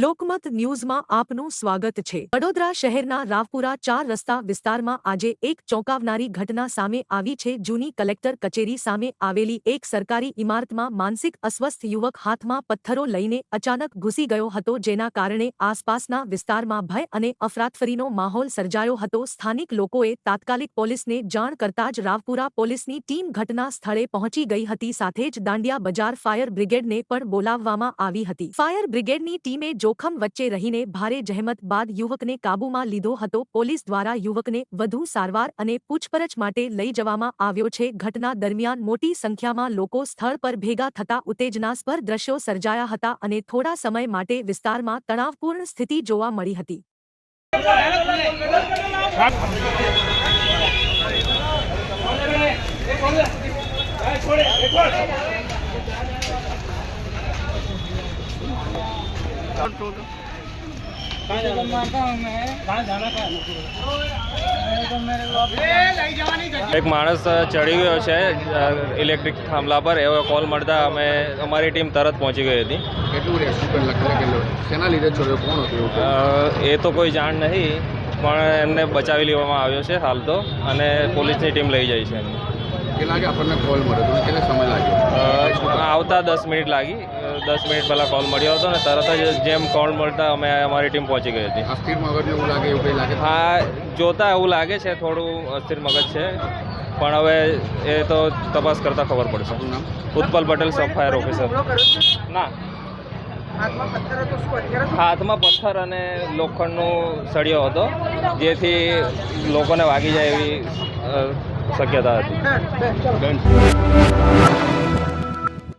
લોકમત ન્યૂઝમાં આપનું સ્વાગત છે। વડોદરા શહેરના રાવપુરા 4 રસ્તા વિસ્તારમાં આજે એક ચોંકાવનારી ઘટના સામે આવી છે। જૂની કલેક્ટર કચેરી સામે આવેલી એક સરકારી ઇમારતમાં માનસિક અસ્વસ્થ યુવક હાથમાં પથ્થરો લઈને અચાનક ઘૂસી ગયો હતો, જેના કારણે આસપાસના વિસ્તારમાં ભય અને અફરાતફરીનો માહોલ સર્જાયો હતો। સ્થાનિક લોકોએ તાત્કાલિક પોલીસને જાણ કરતા જ રાવપુરા પોલીસની ટીમ ઘટના સ્થળે પહોંચી ગઈ હતી। સાથે જ દાંડિયા બજાર ફાયર બ્રિગેડને પણ બોલાવવામાં આવી હતી। ફાયર બ્રિગેડની ટીમે જોખમ વચ્ચે રહીને ભારે જહેમત બાદ યુવકને કાબૂમાં લીધો હતો। પોલીસ દ્વારા યુવકને વધુ સારવાર અને પૂછપરછ માટે લઈ જવામાં આવ્યો છે। ઘટના દરમિયાન મોટી સંખ્યામાં લોકો સ્થળ પર ભેગા થતા ઉત્તેજનાસ્પદ દ્રશ્યો સર્જાયા હતા અને થોડા સમય માટે વિસ્તારમાં તણાવપૂર્ણ સ્થિતિ જોવા મળી હતી। एक माणस चढ़ी गयो છે ઇલેક્ટ્રિક થાંભલા પર। એવો કોલ મળતા અમે અમારી ટીમ તરત પહોંચી ગઈ હતી। કેટલું રેસ્ક્યુ લખેલું શેના લીધે છોડ્યો, કોણ હતું એ તો કોઈ જાણ નહીં, પણ એમને બચાવી લેવામાં આવ્યો છે હાલ તો, અને પોલીસની ટીમ લઈ જાય છે એમને। કેટલા વાગે આપણને કોલ મળ્યો હતો, કેટલો સમય લાગ્યો? આવતા 10 મિનિટ લાગી। 10 મિનિટ પહેલાં કોલ મળ્યો હતો ને તરત જ જેમ કોલ મળતા અમે અમારી ટીમ પહોંચી ગઈ હતી। અસ્થિર મગજ એવું લાગે, એવું કંઈ લાગે? હા, જોતા એવું લાગે છે, થોડું અસ્થિર મગજ છે, પણ હવે એ તો તપાસ કરતાં ખબર પડશે। ઉત્પલ પટેલ, સબ ફાયર ઓફિસર। ના, હાથમાં પથ્થર અને લોખંડનો સળિયો હતો, જેથી લોકોને વાગી જાય એવી શક્યતા હતી।